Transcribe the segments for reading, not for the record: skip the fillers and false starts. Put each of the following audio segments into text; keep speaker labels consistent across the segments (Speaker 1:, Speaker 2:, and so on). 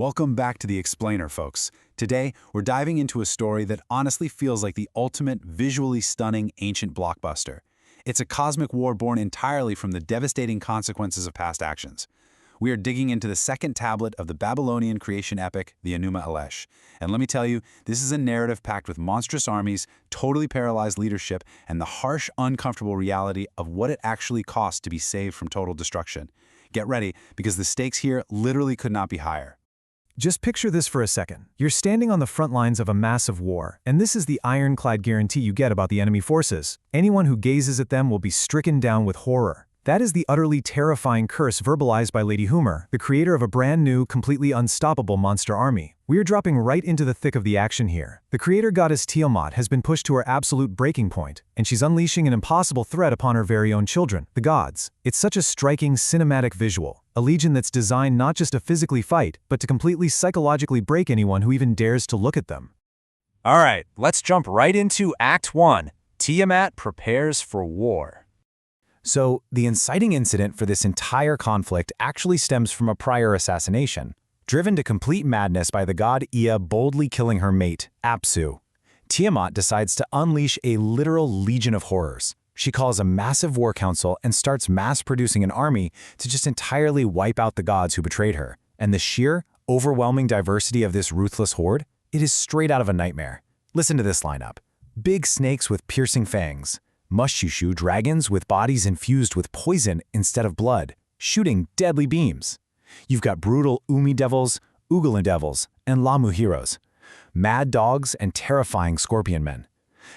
Speaker 1: Welcome back to The Explainer, folks. Today, we're diving into a story that honestly feels like the ultimate visually stunning ancient blockbuster. It's a cosmic war born entirely from the devastating consequences of past actions. We are digging into the second tablet of the Babylonian creation epic, the ENUMA ELISH. And let me tell you, this is a narrative packed with monstrous armies, totally paralyzed leadership, and the harsh, uncomfortable reality of what it actually costs to be saved from total destruction. Get ready, because the stakes here literally could not be higher.
Speaker 2: Just picture this for a second. You're standing on the front lines of a massive war, and this is the ironclad guarantee you get about the enemy forces. Anyone who gazes at them will be stricken down with horror. That is the utterly terrifying curse verbalized by Lady Humor, the creator of a brand new, completely unstoppable monster army. We're dropping right into the thick of the action here. The creator goddess Tiamat has been pushed to her absolute breaking point, and she's unleashing an impossible threat upon her very own children, the gods. It's such a striking, cinematic visual. A legion that's designed not just to physically fight, but to completely psychologically break anyone who even dares to look at them.
Speaker 3: All right, let's jump right into Act 1. Tiamat prepares for war.
Speaker 4: So, the inciting incident for this entire conflict actually stems from a prior assassination. Driven to complete madness by the god Ea boldly killing her mate, Apsu, Tiamat decides to unleash a literal legion of horrors. She calls a massive war council and starts mass-producing an army to just entirely wipe out the gods who betrayed her. And the sheer, overwhelming diversity of this ruthless horde? It is straight out of a nightmare. Listen to this lineup. Big snakes with piercing fangs. Mushushu dragons with bodies infused with poison instead of blood, shooting deadly beams. You've got brutal Umi devils, Ugolin devils, and Lamu heroes. Mad dogs and terrifying scorpion men.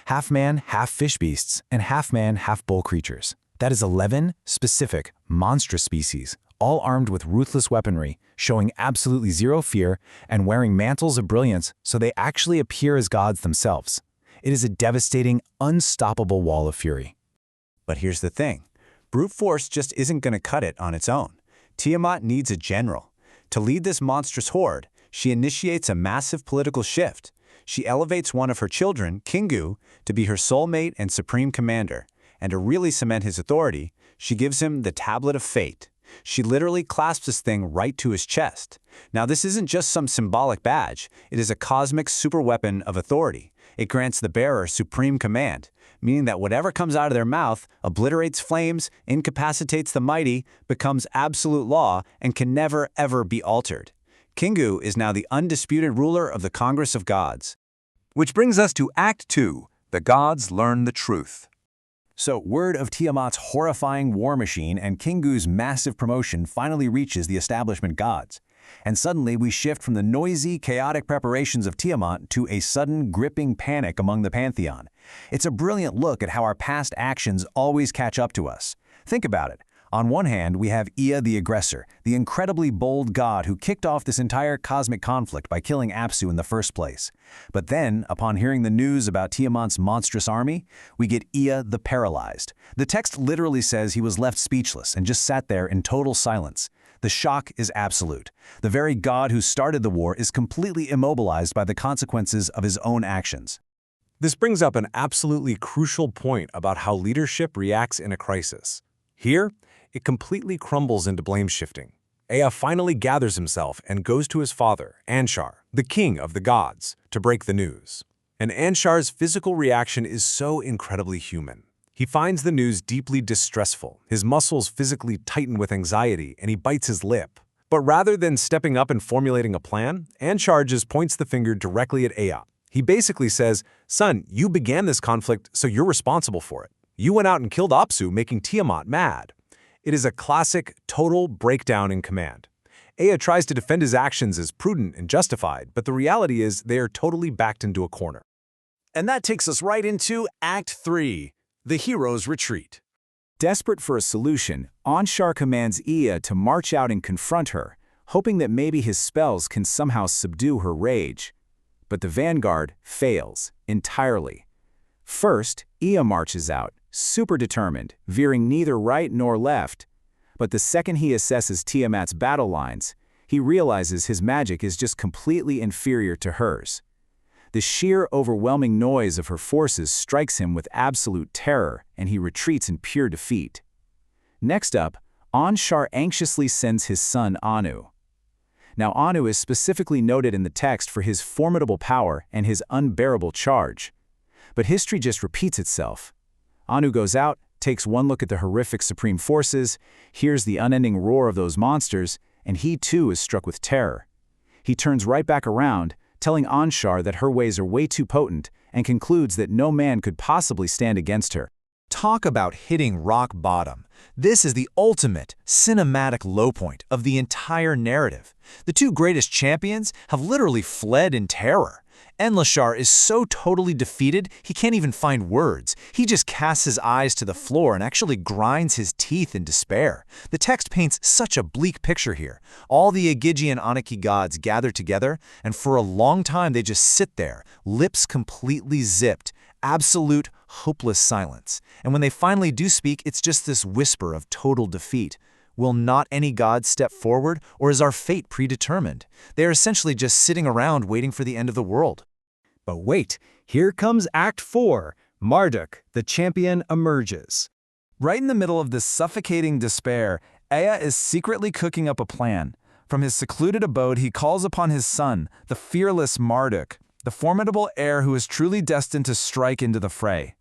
Speaker 4: Half-man, half-fish beasts, and half-man, half-bull creatures. That is 11 specific, monstrous species, all armed with ruthless weaponry, showing absolutely zero fear and wearing mantles of brilliance so they actually appear as gods themselves. It is a devastating, unstoppable wall of fury.
Speaker 5: But here's the thing. Brute force just isn't going to cut it on its own. Tiamat needs a general. To lead this monstrous horde, she initiates a massive political shift. She elevates one of her children, Kingu, to be her soulmate and supreme commander. And to really cement his authority, she gives him the Tablet of Fate. She literally clasps this thing right to his chest. Now, this isn't just some symbolic badge. It is a cosmic superweapon of authority. It grants the bearer supreme command, meaning that whatever comes out of their mouth obliterates flames, incapacitates the mighty, becomes absolute law, and can never, ever be altered. Kingu is now the undisputed ruler of the Congress of Gods.
Speaker 6: Which brings us to Act 2. The gods learn the truth.
Speaker 4: So, word of Tiamat's horrifying war machine and Kingu's massive promotion finally reaches the establishment gods. And suddenly we shift from the noisy, chaotic preparations of Tiamat to a sudden, gripping panic among the pantheon. It's a brilliant look at how our past actions always catch up to us. Think about it. On one hand, we have Ea the aggressor, the incredibly bold god who kicked off this entire cosmic conflict by killing Apsu in the first place. But then, upon hearing the news about Tiamat's monstrous army, we get Ea the paralyzed. The text literally says he was left speechless and just sat there in total silence. The shock is absolute. The very god who started the war is completely immobilized by the consequences of his own actions.
Speaker 7: This brings up an absolutely crucial point about how leadership reacts in a crisis. Here, it completely crumbles into blame shifting. Ea finally gathers himself and goes to his father, Anshar, the king of the gods, to break the news. And Anshar's physical reaction is so incredibly human. He finds the news deeply distressful. His muscles physically tighten with anxiety, and he bites his lip. But rather than stepping up and formulating a plan, Anshar just points the finger directly at Ea. He basically says, "Son, you began this conflict, so you're responsible for it. You went out and killed Apsu, making Tiamat mad." It is a classic, total breakdown in command. Ea tries to defend his actions as prudent and justified, but the reality is they are totally backed into a corner.
Speaker 8: And that takes us right into Act 3, the hero's retreat.
Speaker 1: Desperate for a solution, Anshar commands Ea to march out and confront her, hoping that maybe his spells can somehow subdue her rage. But the vanguard fails entirely. First, Ea marches out, super determined, veering neither right nor left. But the second he assesses Tiamat's battle lines, he realizes his magic is just completely inferior to hers. The sheer, overwhelming noise of her forces strikes him with absolute terror, and he retreats in pure defeat. Next up, Anshar anxiously sends his son Anu. Now Anu is specifically noted in the text for his formidable power and his unbearable charge. But history just repeats itself. Anu goes out, takes one look at the horrific supreme forces, hears the unending roar of those monsters, and he too is struck with terror. He turns right back around, telling Anshar that her ways are way too potent, and concludes that no man could possibly stand against her.
Speaker 5: Talk about hitting rock bottom. This is the ultimate cinematic low point of the entire narrative. The two greatest champions have literally fled in terror. Enlishar is so totally defeated, he can't even find words. He just casts his eyes to the floor and actually grinds his teeth in despair. The text paints such a bleak picture here. All the Agigi and Anaki gods gather together, and for a long time they just sit there, lips completely zipped, absolute, hopeless silence. And when they finally do speak, it's just this whisper of total defeat. Will not any god step forward, or is our fate predetermined? They are essentially just sitting around waiting for the end of the world.
Speaker 2: But wait, here comes Act 4. Marduk, the champion, emerges.
Speaker 5: Right in the middle of this suffocating despair, Ea is secretly cooking up a plan. From his secluded abode, he calls upon his son, the fearless Marduk, the formidable heir who is truly destined to strike into the fray.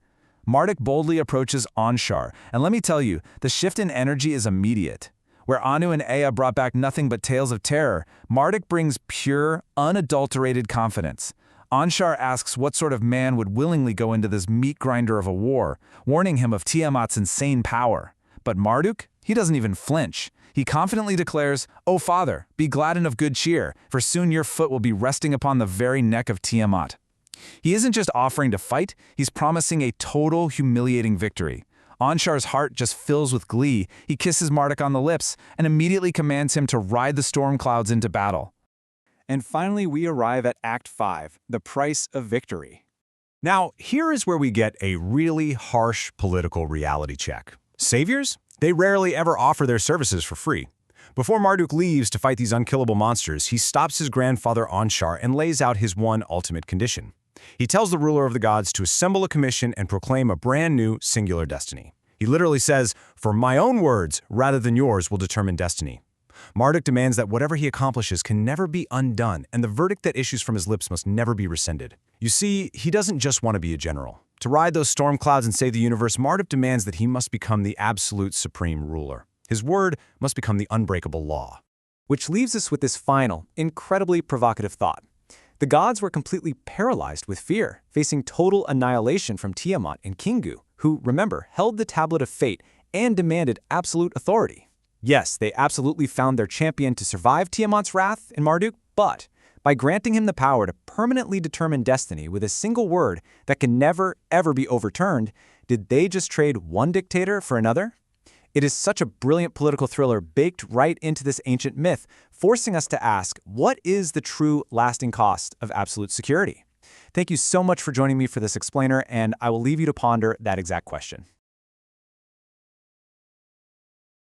Speaker 5: Marduk boldly approaches Anshar, and let me tell you, the shift in energy is immediate. Where Anu and Ea brought back nothing but tales of terror, Marduk brings pure, unadulterated confidence. Anshar asks what sort of man would willingly go into this meat grinder of a war, warning him of Tiamat's insane power. But Marduk, he doesn't even flinch. He confidently declares, "O father, be glad and of good cheer, for soon your foot will be resting upon the very neck of Tiamat." He isn't just offering to fight, he's promising a total, humiliating victory. Anshar's heart just fills with glee. He kisses Marduk on the lips and immediately commands him to ride the storm clouds into battle.
Speaker 1: And finally, we arrive at Act 5, the price of victory.
Speaker 7: Now, here is where we get a really harsh political reality check. Saviors? They rarely ever offer their services for free. Before Marduk leaves to fight these unkillable monsters, he stops his grandfather Anshar and lays out his one ultimate condition. He tells the ruler of the gods to assemble a commission and proclaim a brand new, singular destiny. He literally says, "For my own words, rather than yours, will determine destiny." Marduk demands that whatever he accomplishes can never be undone, and the verdict that issues from his lips must never be rescinded. You see, he doesn't just want to be a general. To ride those storm clouds and save the universe, Marduk demands that he must become the absolute supreme ruler. His word must become the unbreakable law.
Speaker 4: Which leaves us with this final, incredibly provocative thought. The gods were completely paralyzed with fear, facing total annihilation from Tiamat and Kingu, who, remember, held the Tablet of Fate and demanded absolute authority. Yes, they absolutely found their champion to survive Tiamat's wrath in Marduk, but by granting him the power to permanently determine destiny with a single word that can never, ever be overturned, did they just trade one dictator for another? It is such a brilliant political thriller baked right into this ancient myth, forcing us to ask, what is the true lasting cost of absolute security? Thank you so much for joining me for this explainer, and I will leave you to ponder that exact question.